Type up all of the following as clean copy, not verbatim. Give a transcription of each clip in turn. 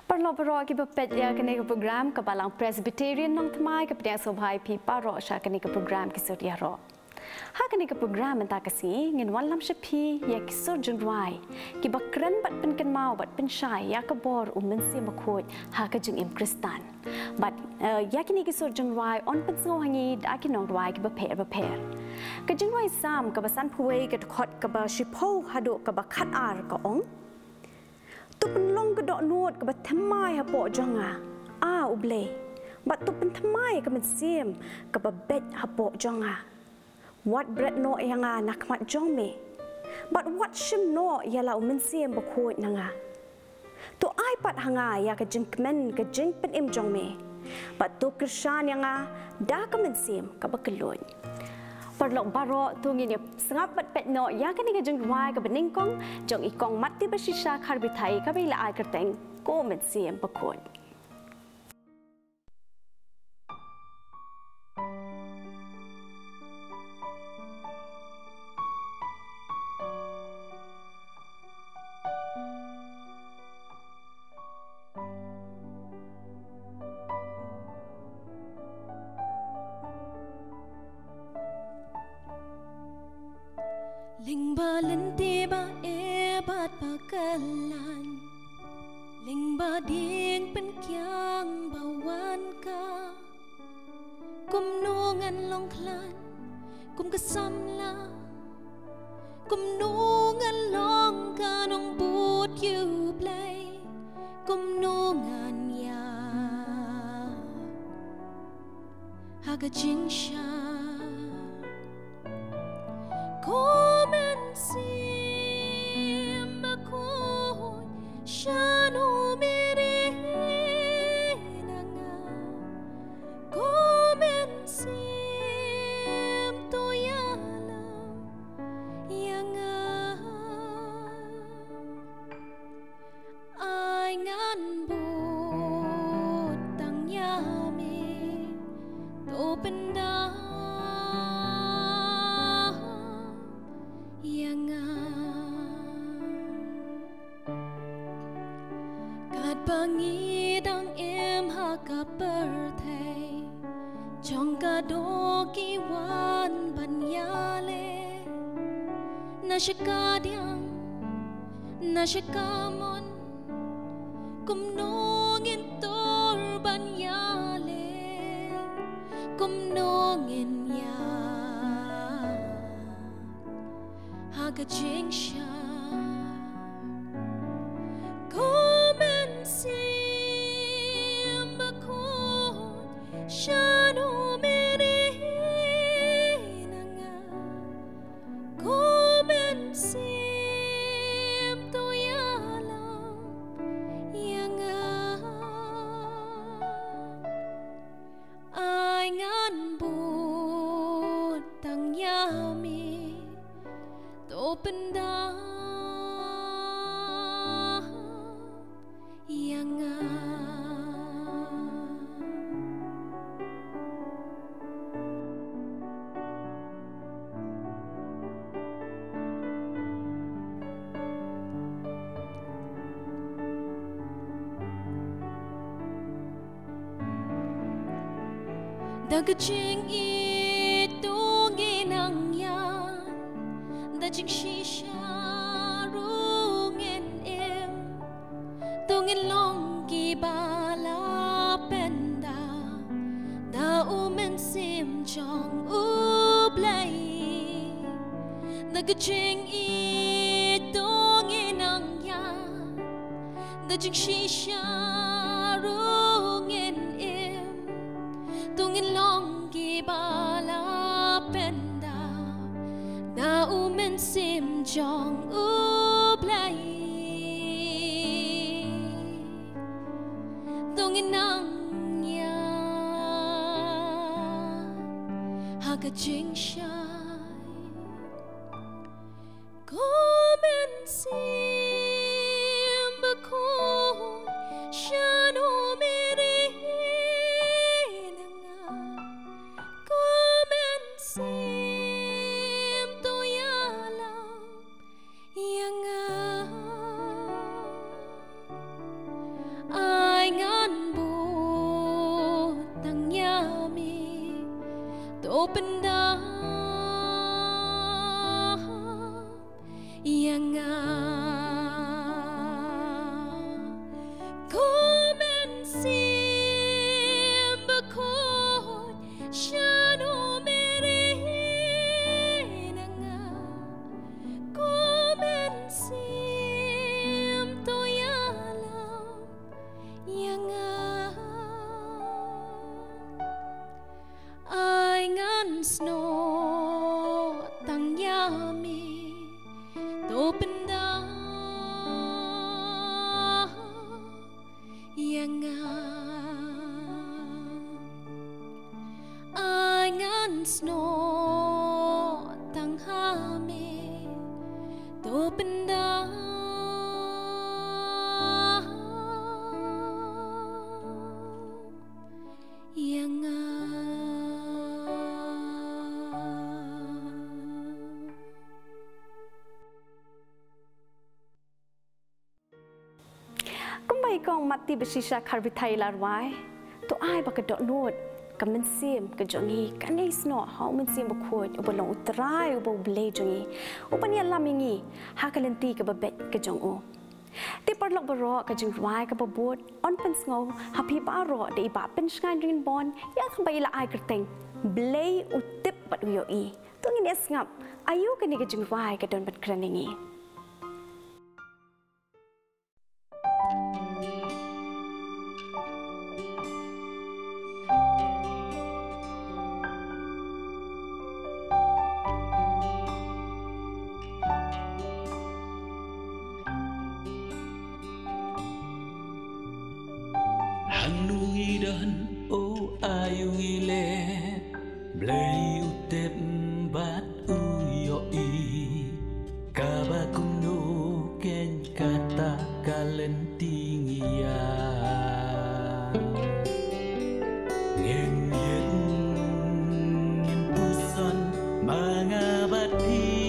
Perlo ki bapet ya kene ke program ke balang Presbyterian nang tmai ke pediang sobhai pi paro sha kene ke program ki sur ya ro. Ha kene ke program enta kasi ngin wan lam shapi ya ki sur jun rai ki bakran bat pen ken mau bat pen shai ya ke bor men si makhoj ha ke jung im kristan. Bat ya kene ki sur jun rai on pen so hangi da ki nong rai ki baper. Ke jun rai sam ke basan phuwe ke khot ke ba shipo hado ke ba khat ar ka ong tu penlong ke dok nuot ke bat thamai ha po jonga uble bat tu pen thamai ke men sim ke ba bet ha po jonga wat bread no yanga nak mat jong me bat wat shim no yala men sim ba khoi nanga tu ai pat hanga ya ke jing kmen ke jing pen im jong me bat tu krishan yanga da ke men sim ke ba keloi perlok baro tu ngin sengap bat pet no ya kan ni jeng wai ka bening kong jong ikong mati basisha khar bi thai ka bila ai kerteng ko men siem pakon Lingba lentiba bat pakalan Lingba ding penkyang bawan ka Kum nungan longklan Kum kasamla Kum nungan long kanong but you play Kum nungan ya Haga jingsha Pangidang em hakapertay Jongka doki wan banyale Nasyakadyang Nasyakamon Kumnongin tor banyale Kumnongin ya Hagajing siya Open down yang dagajing itong yan daging shisha rungin im tungin long gibala penda da umen sim chong ublay dagajing itong yan daging shisha rungin im tungin long gibala penda da umen sim jong ublay tungin nang ya hagajing shy komen sim bakon shano mere nanga komen sim to yala yang Snow tang yami topenda yanga angan snow tang hami topenda yanga kong mati bersisa karbi Thailand wai to ai ba kedok nut kamen sim ke jongi kanai sno hau men sim bkhoi ubolong utrai ubo ble jongi upania lamingi ha kalenti ke babet ke jong o ti parlok baro ke jing wai ke babot on pen sngo happy baro de ba pen skan rin bon ya khambai la ai kerteng ble utip bat yo I to ngi ngap ayu ke ni ke jing wai ke don bat kraningi Hanungidan o ayungile blay utep bat uyoi kabakuno ken kata kalentingia ngem yen pusan mangabati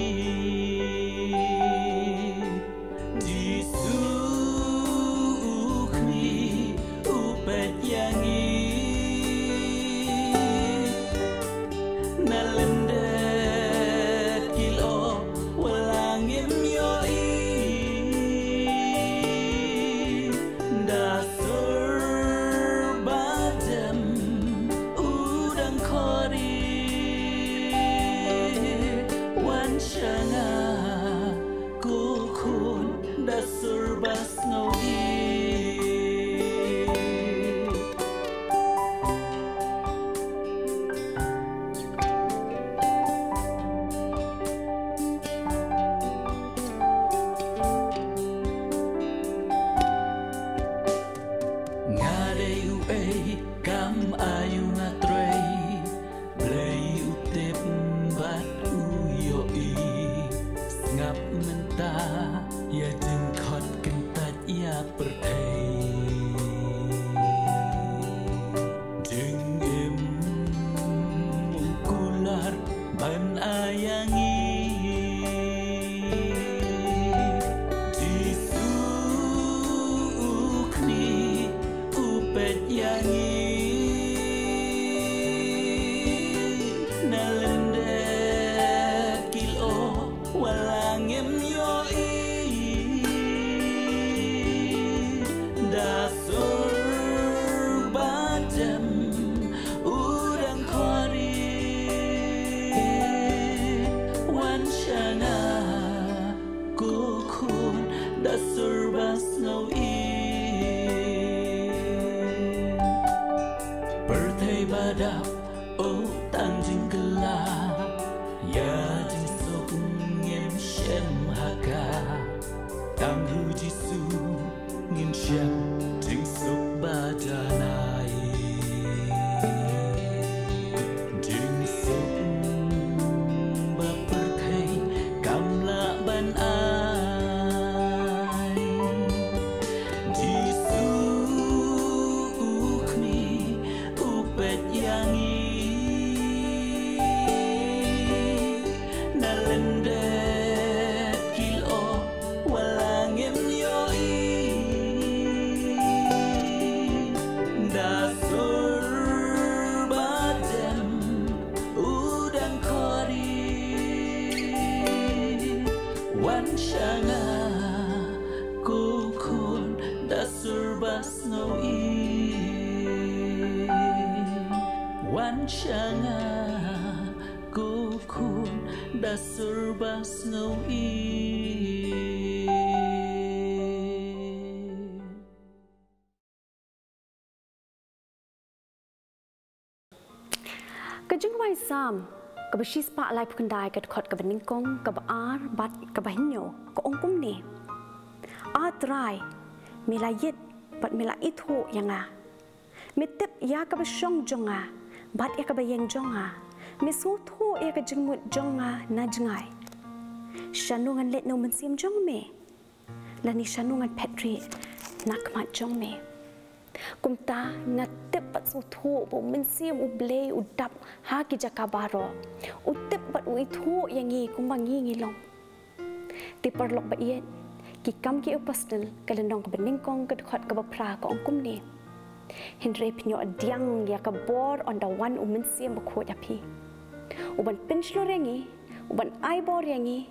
snow i wan changa ko kun da serba snow i Kejengwai sam, kebesis pak lai pukendai ket kot kebeningkong kebar bat kebahinyo ke ongkum ni. Try milayit bat milait ho yanga. Mitip ya kebesong jonga bat ya kebayeng jonga. Misut ho ya kejengmut jonga na jengai. Shanungan let no mensim jong me. Lani shanungan petri nak mat jong me. Kumta ngatip bat suthu bu mensim u blay u dap ha ki jakabaro u tip bat u ithu yangi kumbangi ngilong ti perlok ba iet ki kam ki upastel kalenong beningkong kedkhot ka bapra ka ongkum ni hindre pinyo diang ya ka bor on the one u mensim ba khot api u ban pinchlo rengi u ban ai bor yangi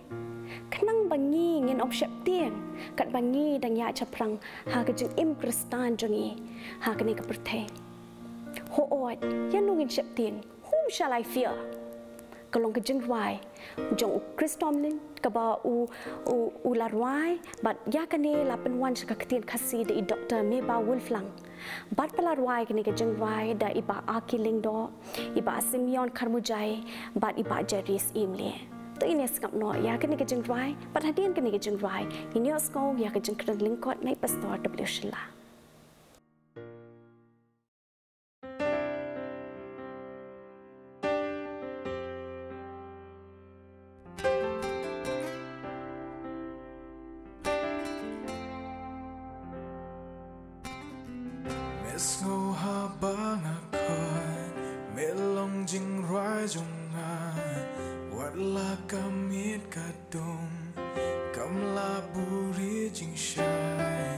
kenang bangi ngin opsyap tiang kat bangi dang ya chaprang ha ka jing im kristan jongi ha ka ni ka perthe ho ot yan nungin syap tiang whom shall I fear kalong ka jing wai jong u kristomlin ka ba u larwai bat ya ka ni lapen wan ka ketien khasi de Dr. Meba Wolflang bat palarwai ka ni ka jing wai da iba akiling do iba Simeon Karmujai bat iba Jeris imle tu ini skap no ya kini kejeng rai pat hadian kini kejeng rai ini osko ya kejeng kren lingkot nai pastor W Shila Mesgo habang akoy melong jing rai jonga Watla kamit kadum kamla buri jing shai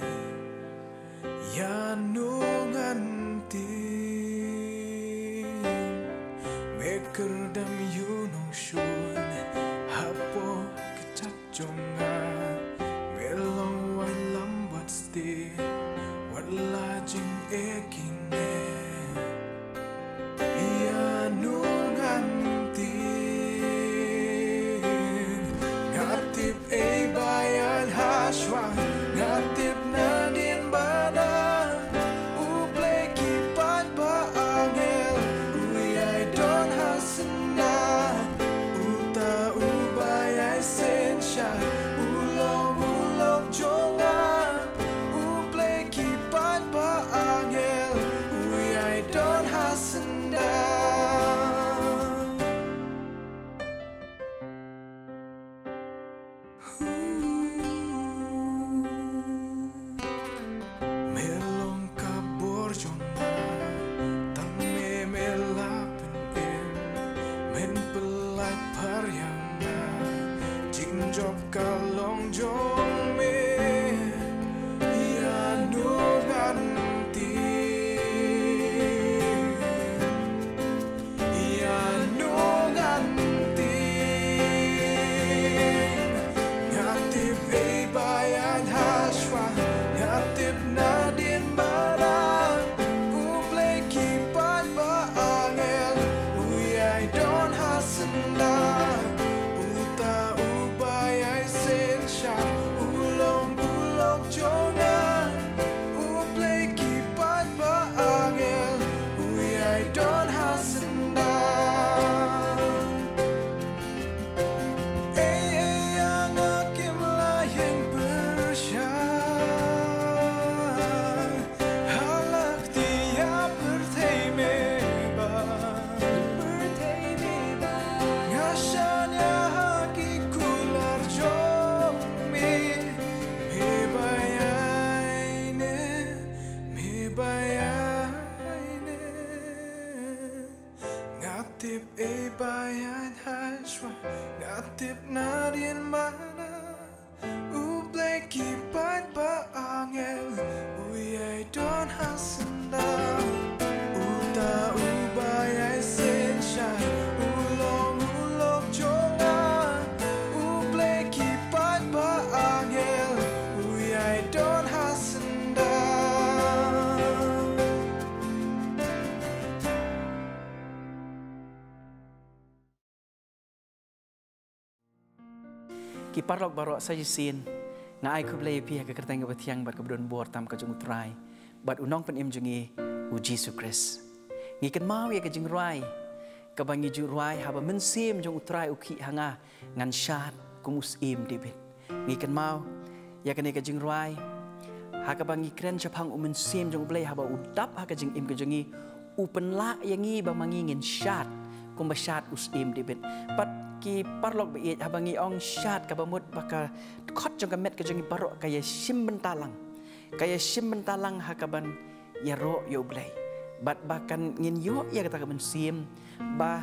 ya nungan tin meker dam yunong shun hapo kitat jonga melong wai lambat sti watla jing ekine ya nungan ngatip ay bayan haswa ngatip na din bana uplay kipat ba angel uyay don hasenda uta ubay ay sensya ulog jonga uplay kipat ba angel uyay don hasenda ki parlok barok saja sin ngai ku blai pi ka kertang ka tiang bat ka bdon bor tam ka jung trai bat unong pen im jungi u Jesu Christ ngi kan mau ya ka jing rai ka bangi ju rai haba men sim jung trai u ki hanga ngan shat kumus im debit ngi kan mau ya ka ne ka jing rai ha ka bangi kren chapang men sim jung blai haba udap ha ka jing im ka jungi u pen la yangi ba mangi ngin shat kum ba shat us im debit bat ki parlok be habangi ong shat ka bamut baka khot jong ka met ka jong barok kaya sim bentalang hakaban ya ro yo blai bat bakan ngin yo ya kata ka men sim ba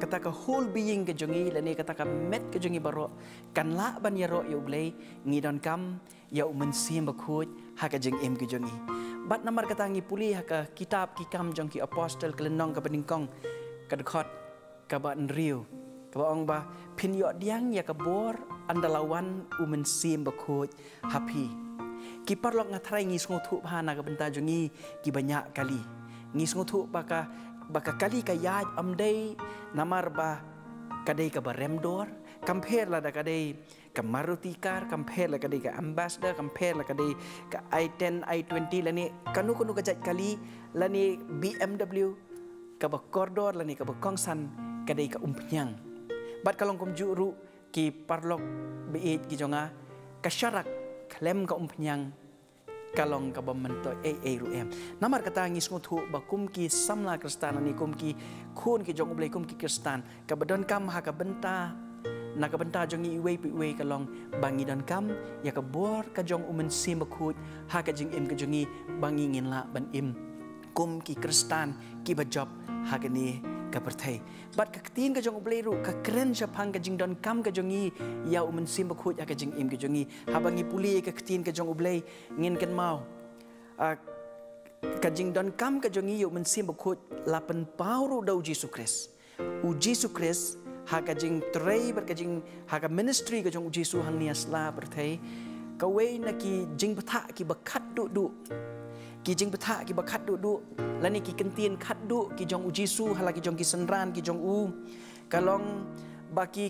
kata ka whole being ka jongi lani kata ka met ka jongi barok kan la ban ya ro yo blai ngi don kam ya men sim ba khoj ha ka jeng em ka jongi bat namar kata ngi puli ha ka kitab ki kam jong ki apostle kelenong ka beningkong ka khot ka ban riu Kau orang bah pinyok diang ya kabor andalawan umen sim bakut happy. Kipar lok ngatrai ngis ngotu bahana ke benta jongi ki banyak kali. Ngis ngotu baka kali kayaj amdai namar bah kadai ka baremdor compare lah da kadai ka Maruti car compare lah kadai ka Ambassador compare lah kadai ka i10 i20 lani kanu kajat kali lani BMW ka bakordor lani ka bakongsan kadai ka umpenyang. Bat kalong kum juru ki parlok beit ki jonga kasyarak klem ka umpenyang kalong ka bamento ruem namar kata ngis ngutu bakum ki samla kristan ni kum ki khun ki jong blai kum ki kristan ka badon kam ha ka benta na ka benta jongi iwe kalong bangi don kam ya ka bor ka jong umen sim bakut ha ka jing im ka jongi bangi ngin la ban im kum ki kristan ki bajob ha ka ni ka pertai bat ka tin ka jong bleru ka kren japang ka jing don kam ka jongi ya umen sim bakut ya ka jing im ka jongi habangi puli ka tin ka jong blai ngin kan mau ka jing don kam ka jongi ya umen sim bakut lapen pauru dau Jesu Christ u Jesu Christ ha ka jing trei ber ka jing ha ka ministry ka jong Jesu hang nias la pertai ka we na ki jing batha ki bakat du ki jing batha ki bakat du lani ki kentien khaddu ki jong u Jesu hala ki jong ki senran ki jong u kalong baki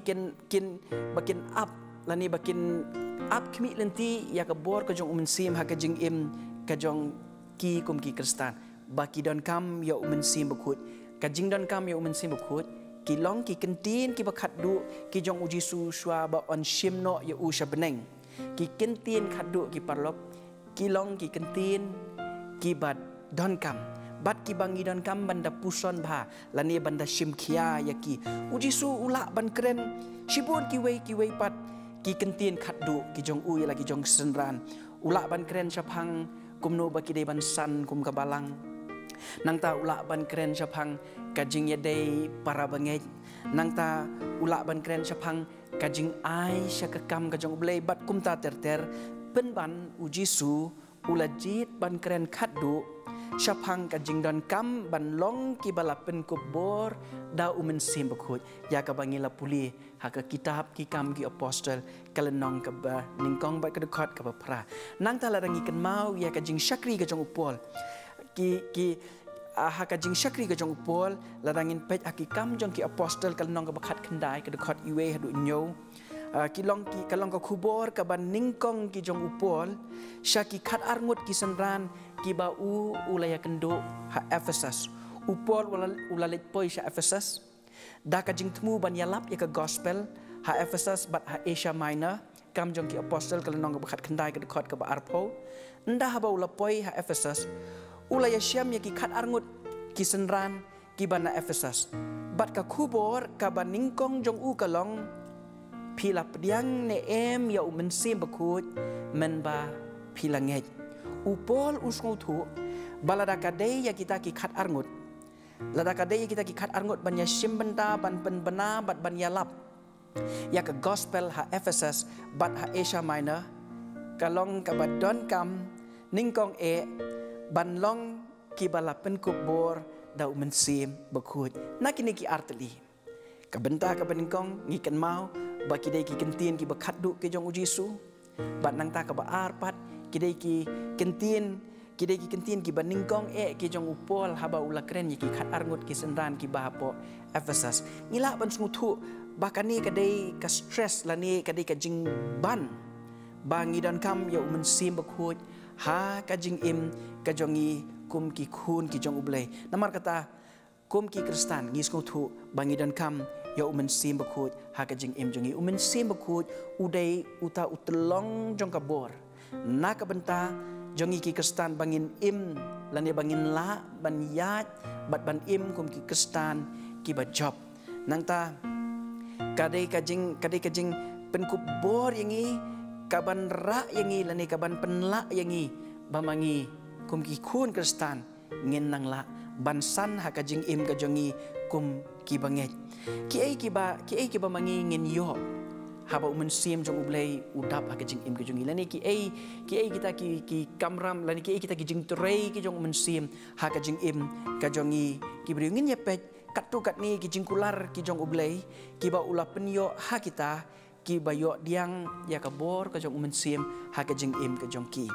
bakin up lani bakin up kmi lenti ya ka bor ka jong sim ha ka jing im ka jong ki kum ki kristan baki don kam ya sim bakut ka jing don kam ya sim bakut ki long ki kentien ki bakhaddu ki jong u Jesu shwa ba on shimno ya u shabneng ki kentien khaddu ki parlok ki long ki kentien ki bad don kam bat ki bangi don kam banda puson bha lani banda shimkhia yaki u Jesu ula ban kren shibun ki wei pat ki kentien khaddu ki jong u lagi jong senran ula ban kren chapang kumno baki de ban san kum kabalang nang ta ula ban kren chapang kajing yadai para bangai nang ta ula ban kren chapang kajing ai syakakam kajong blai bat kum ta ter pen ban u Jesu ula jit ban kren khaddu syapang kajing don kam ban long ki balapen kubor da umen sim bakut ya ka bangila puli ha ka kitab ki kam ki apostle kalenong ka ba ningkong ba ka dekat ka pra nang ta larangi kan mau ya ka jing syakri ka jong upol ki ha ka jing syakri ka jong upol larangin pej akikam jong ki apostle kalenong ka bakat kendai ka dekat iwe hadu nyo kilong ki kalong ka kubor ka ban ningkong ki jong upol syaki khat arngut ki senran ki ba u ulaya kendo ha Ephesus upol ulalit poi sha Ephesus da ka jing tmu ban yalap ya ka gospel ha Ephesus bat ha Asia Minor kam jong ki apostle kalenong ka bakat kendai ka dekat ka ba arpo nda ha ba ulapoi ha Ephesus ulaya syam ya ki khat arngut ki senran ki ban na Ephesus bat ka kubor ka ban ningkong jong u kalong pila pediang ne em ya umen sim bakut men ba pila ngej upol usngu thu balada kadai ya kita ki khat arngut lada kadai ya kita ki khat arngut ban ya sim benda ban bena bat ban ya lap ya ka gospel ha Ephesus bat ha Asia Minor kalong ka badon kam ningkong ban long ki balapen kubor da umen sim bakut nakini ki arteli ka benta ka beningkong ngikan mau baki dai ki kentien ki bakhaddu ke jong u Jesu bat nang ta ka ba arpat ki dai ki kentien Kidai ki kentin ki baningkong ki jong upol haba ula keren ki khat arngut ki senran ki bahapo Ephesus. Ngila ban smutu bakani kadai ka stress lani kadai ka jing ban. Bangi dan kam ya mensim bakut ha ka jing im ka jongi kum ki khun ki jong ublay. Namar kata kum ki Kristan ngis smutu bangi dan kam ya mensim bakut ha ka jing im jongi mensim bakut udai uta utelong jong kabor. Nak benta jongi ki Kristan bangin im lani bangin la ban yat bat ban im kum ki Kristan ki ba job nang ta kadai kajing penkub bor yangi kaban ra yangi lani kaban penla yangi bamangi kum ki khun Kristan ngin nang la ban san ha kajing im ka jongi kum ki banget ki ai ki ba mangi ngin yo haba mensim jong ublay udap ha kajing im kajong lani ki ai kita ki kamram lani ki ai kita ki jing trei ki jong mensim ha kajing im kajongi ki bringin ya pet katu kat ni ki jing kular ki jong ublay ki ba ula penyo ha kita ki bayo diang ya kabor kajong mensim ha kajing im kajong ki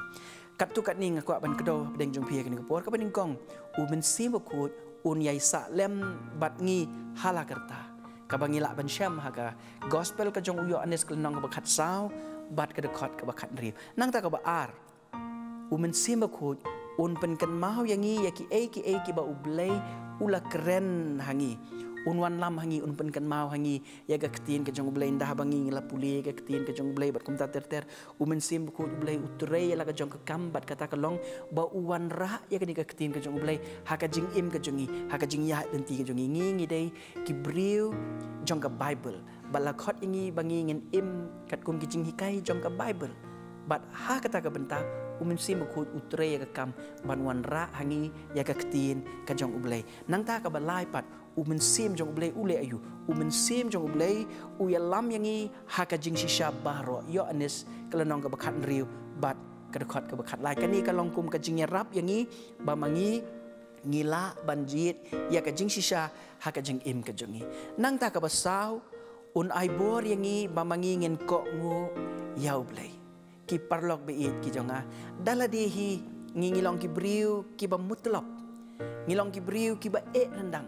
katu kat ni ngakwa ban kedo deng jong pia ki kabor ka baning kong mensim bakut un yai sa lem bat ngi hala kerta kabangila ban syam haga gospel ka jong uyo anes kelenong ka bakhat saw bat ka dekot ka bakhat rib nang ta ka ba ar umen sim bakut un pen kan mau yangi ya ki ba ublay ula keren hangi unwan lam hangi un pen kan mau hangi ya ga ketin ka jong ublay ndah bangi ngila puli ka ketin ka jong ublay bat kum ta ter umen sim bakut ublay utrei la ka jong ka kam bat kata ka long ba uwan ra ya ka ketin ka jong ublay ha ka jing im ka jongi ha ka jing ya denti ka jongi ngi dei ki briu jong ka Bible balakot ingi bangi ngin im kat kum ki jing hikai jong ka Bible bat ha kata ka benta umen sim bakut utrei ka kam banwan ra hangi ya ka ketin ka jong ublay nang ta ka balai pat umen sim jong ublay ule ayu umen sim jong ublay uya lam yangi ha ka jing shisha baro yo anis kelenong ka bakhat riu bat ka dekot ka bakhat lai kani ka long kum ka jing rap yangi ba mangi ngila banjit ya ka jing shisha ha ka jing im ka jongi nang ta ka basaw un ai bor yangi ba mangi ngin ko ngu ya ublay ki parlok beit ki jonga dala dehi ngilong ki briu ki ba mutlop ngilong ki briu ki ba rendang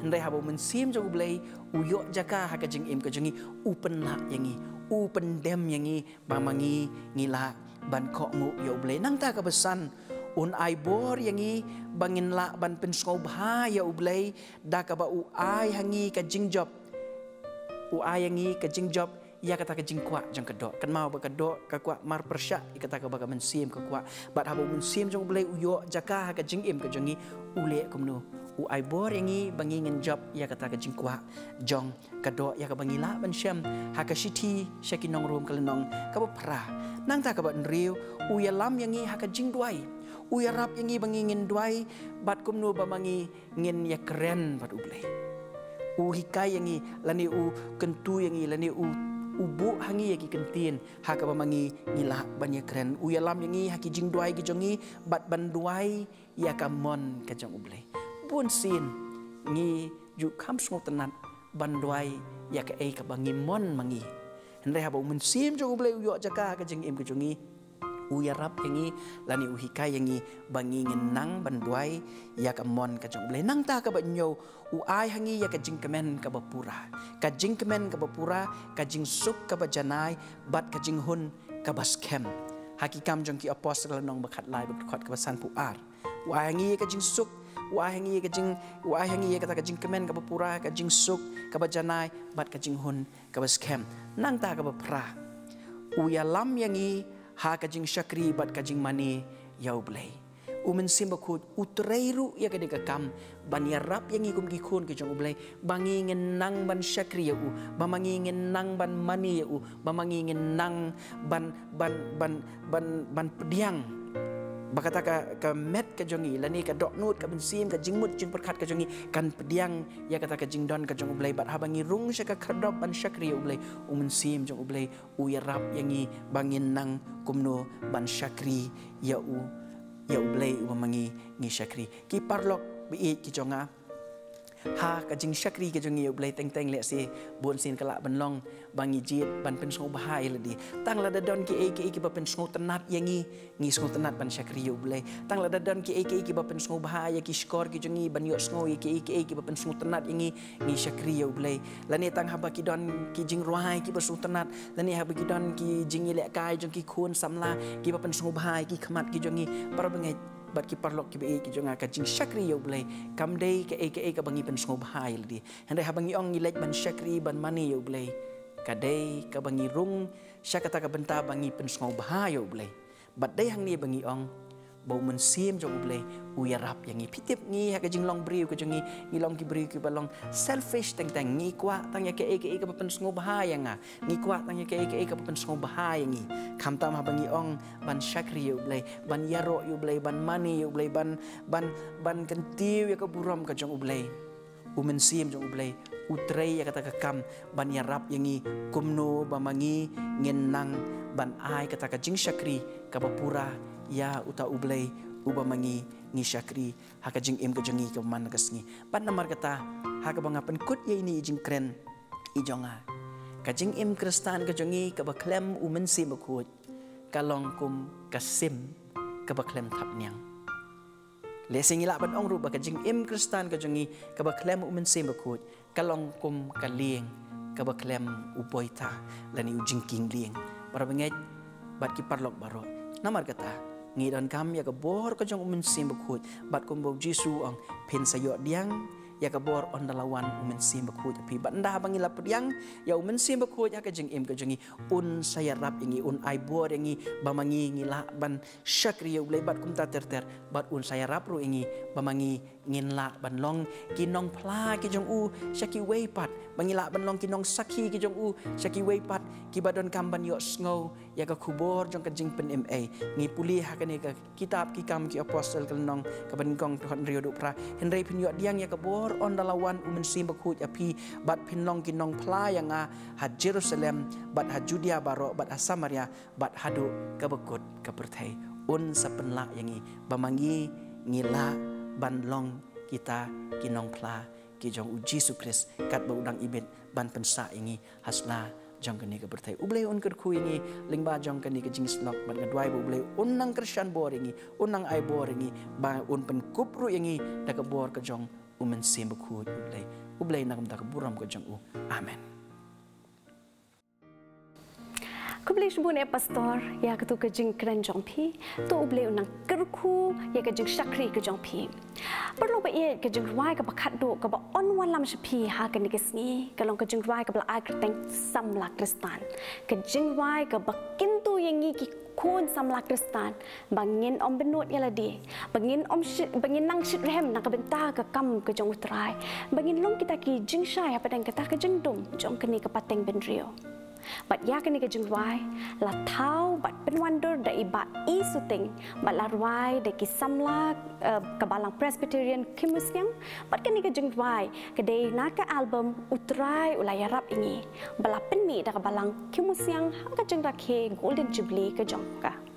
hendai habo mensim jong ublay uyo jaka ha ka jing im ka jongi upen la yangi upen dem yangi ba mangi ngila ban ko ngu yo ublay nang ta ka besan un ai bor yangi bangin la ban pen skob ha ya ublay da ka ba u ai hangi ka jing job u ai yangi ka jing job ia kata ke jing kwa jang kedok kan mau ba kedok ka kwa mar persya i kata ka ba mensim ka kwa bat habo mensim jong ublay uyo jaka ha ka jing im ka jongi ule kumnu u ai bor yangi bangi ngin job ia kata ka jing kwa jong kedok ia ka bangi la ban syam ha ka shiti syakinong rum kelenong ka ba pra nang ta ka ba nriu u ya lam yangi ha ka jing duai u ya rap yangi bangi ngin duai bat kumnu ba mangi ngin ya keren bat ublay u hikai yangi lani u kentu yangi lani ubu hangi yaki kentin haka bamangi ngila banyak keren uya lam yangi haki jing duai ki jongi bat ban duai ya kamon ka jong ublay bun sin ngi ju kam sung tenat ban duai ya ka ei ka bangi mon mangi hendai haba mensim jong ublay uyo jaka ka jing im ka jongi uya rap yangi lani uhikai yangi bangi ngenang ban duai ya kamon ka jong ublay nang ta ka ba nyo u ai hangi ya ka jing kemen ka bapura ka jing kemen ka bapura ka jing suk ka bajanai bat ka jing hun ka baskem hakikam jong ki apostle nong bakhat lai bakhat ka basan pu ar u ai hangi ka jing suk u ai hangi ka ta ka jing kemen ka bapura ka jing suk ka bajanai bat ka jing hun ka baskem nang ta ka bapra u ya lam yangi ha ka jing syakri bat ka jing mani ya ublay umen sim bakut utreiru ya ka deka kam ban ya rap yang ikum ki khun ki jong ublay bangi ngenang ban syakri ya u ba mangi ngenang ban mani ya u ba mangi ngenang ban pediang bakata ka met ka jongi lani ka dok nut ka bensim ka jingmut jing perkat ka jongi kan pediang ya kata ka jing don ka jong ublay bat habangi rung syaka kerdop ban syakri ya ublay umen sim jong ublay u ya rap yangi bangin nang kumno ban syakri ya ublay umamangi ngi syakri ki parlok biit ki jonga ha ka jing syakri ke jong iu blai teng le si bon sin kala ban long bangi jit ban pen sngau bahai ladi tang la dadon ki ba pen sngau tenat yangi ngi sngau tenat ban syakri iu blai tang la dadon ki ba pen sngau bahai ki skor ki jong i ban yo sngau ki ba pen sngau tenat yangi ngi syakri iu blai lani tang haba ki don ki jing ruai ki ba sngau tenat lani haba ki don ki jing ile kai jong ki khun samla ki ba pen sngau bahai ki khamat ki jong i para bengai bat ki parlok ki be ki jonga ka jing syakri yo blai kam dei ke ka bangi pen sngau bahai ladi handai habangi ong ilek ban syakri ban mani yo blai ka dei ka bangi rung syakata ka benta bangi pen sngau bahai yo blai bat dei hang ni bangi ong bau men sim jong blai uya rap yang pitip ngi ha ka jing long briu ka jongi ngi long ki briu ki balong selfish teng ngi kwa tang ya ke ka pen sngau bahai nga ngi kwa tang ya ke ka pen sngau bahai ngi kam tam ha bangi ong ban syakri yo blai ban yaro yo blai ban mani yo blai ban kentiu ya ka buram ka jong blai umen sim jong blai utrei ya kata ka kam ban ya rap yangi kumno bamangi ngenang ban ai kata ka jing syakri ka bapura ya uta ublai ubamangi ngi syakri haka jing im ka jongi ka man kasngi ban namar kata haka bangapan kut ya ini jing kren i jonga ka jing im kristan ka jongi ka baklem umen sim bakut kalong kum kasim ka baklem tapnyang lesing ila ban ong ru ba ka jing im kristan ka jongi ka baklem umen sim bakut kalong kum kaling ka baklem upoita lani ujing king ling para bengai bat ki parlok baro namar kata ngi dan kam ya ka bor ka jong umen sim bakut bat kum bo jisu ang pen sayo diang ya ka bor on dalawan umen sim bakut pi bat nda bangi lap diang ya umen sim bakut ya ka jing im ka jongi un saya rap ingi un ai bor yangi bamangi ngila ban syakri ulai bat kum ta ter bat un saya rap ru ingi bamangi ngin la ban long kinong pla ki jong u syaki wei pat bangila ban long kinong sakhi ki jong u syaki wei pat ki badon kam ban yo sngau ya ka khubor jong ka jing pen ma ngi puli ha ka ni ka kitab ki kam ki apostle ka nong ka ban kong thon rio du pra henrei pin yo diang ya ka bor on dalawan umen sim bakut api bat pin long kinong pla yang ha Jerusalem bat ha Judea baro bat ha Samaria bat hadu ka bakut ka perthai un sapenla yangi bamangi ngila ban long kita kinong pla ki jong uji sukris kat ba udang ibet ban pensa ingi hasla jong kani ka bertai ublei un ker khu ingi lingba jong kani ka jing slok ban ngadwai bu ublei unang krisyan bor ingi unang ai bor ingi ba un pen kupru ingi da ka bor ka jong umen sim bu khu ublei nakam da ka buram ka jong u amen. Kublai shbun e pastor ya ka tu ka jing kren jong pi tu ublei unang kerku ya ka jing syakri ka jong pi perlu ba ye ka jing ruai ka bakhat do ka ba on wan lam shpi ha ka ni kesni ka long ka jing ruai ka bla ai krteng samla kristan ka jing ruai ka bakin tu yangi ki kun samla kristan bangin om benut ya ladi bangin om bangin nang shit rem na ka benta ka kam ka jong utrai bangin long kita ki jing shay apa dang kata ka jing dum jong ka ni ka pateng ben rio bat ya kini ke jengwai la tau bat penwandur da iba I suting bat la ruai de ki samla kabalang Presbyterian kimusyang bat kini ke jengwai kedai naka album utrai ulaya rap ini bala penmi da kabalang kimusyang hangka jeng rakhe Golden Jubilee ke jongka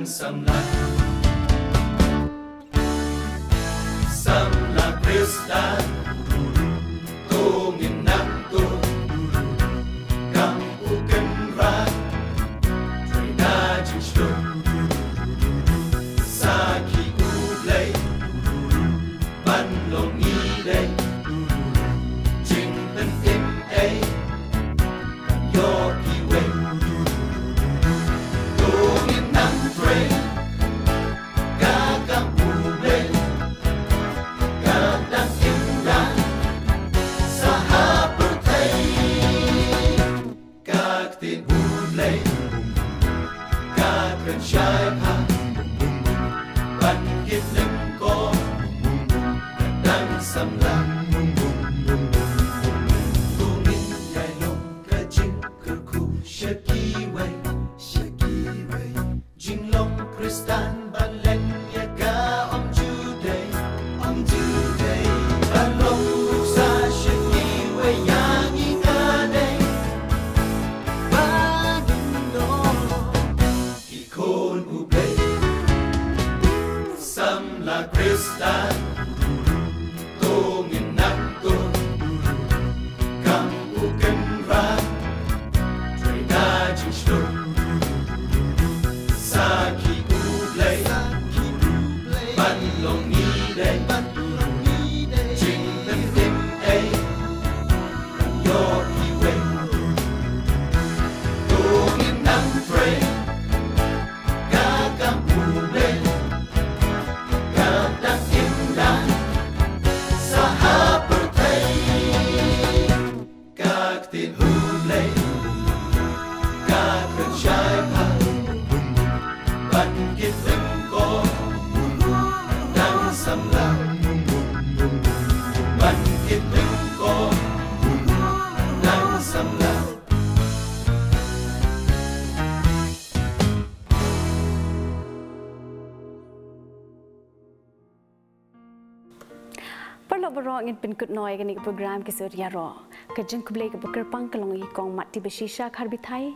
samla Kristan tungin nakto kang uken rat trina jishto saki ublay banlong ide jing pen im ay yo kiwe tungin nang tre gagang ublay gadang imran sahabertay gagtin ublay gagkan syaipa bangkit lengko gadang samlang tungin yailong kajing kerku syakiway jinglong Kristan balen yaga om juday balong uksa syakiway yang ingaday bagindo ikon ublay samla Kristan tungin nakto kang uken rat trina jishto saki ublay banlong ide jing pen im ay yo kiwe tungin nang tre gagang ublay gadang imdan sahabertay gagtin ublay gagkan syaipa bangkit lengko gadang samlang bangkit lengko gadang samlang Perlu berangin penkut noy kini ke program kesuria ro. Kejeng kublai ke bekerpang kelong ikong mati bersisa karbithai.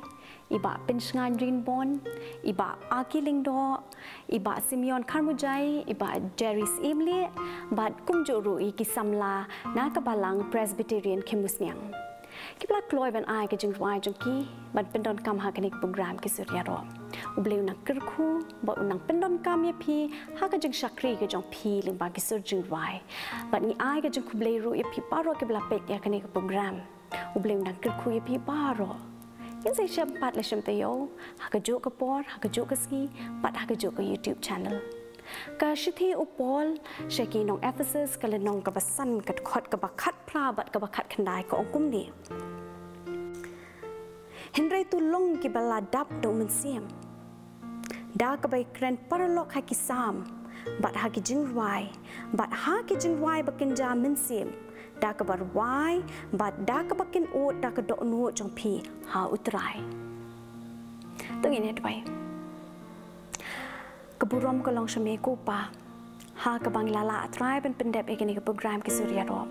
Iba pensngan Rinbon, iba Aki Lingdo, iba Simeon Karmujai, iba Jerry's Imli, bat kumjuru iki samla na kabalang Presbyterian Kemusniang. Kipla kloy ban ai ke jeng ruai jengki, bat pendon kam ha kini ke program kesuria ro. Ubleu nak kerku, bat unang pendon kam ye pi, ha ke jeng syakri ke jeng pi limba kesur jeng ruai. Bat ni ai ke jeng kublai ru ye pi paro ke belapet ya kini ke program. Ubleu nak kerku ye pi paro. Yang saya sempat le semtayo, hakajuk ke por, hakajuk ke ski, pat hakajuk ke YouTube channel. Ka shithi upol, syaki nong Ephesus kala nong kabasan kat khot kabakat prabat kabakat kendai ke ongkum ni. Henry tu long ki baladap do mensiam. Da kabai kren paralok haki sam, bat haki jingwai, bat haki jingwai bakinja mensiam. Da kabar wai, bat da kabakin ut da kadok nuot jong pi ha utrai. Tungin ya tuai. Keburom kolong syame kupa, ha kabang lala atrai ben pendep ekini ke program kesuria rom.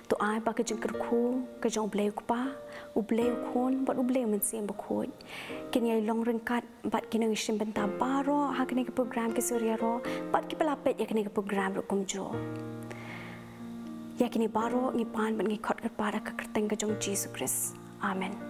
Tu ai ba kejeng kerku, kejong bleu kupa, ubleu kon, bat ubleu mensiam bakut. Kini ai long rengkat, bat kini ngishim benta baro, ha kini ke program kesuria rom, bat ki pelapet ya kini ke program rukum jo. Yakini baro ngipan ban ngikot kepada kekerteng kejong Jesus Christ. Amen.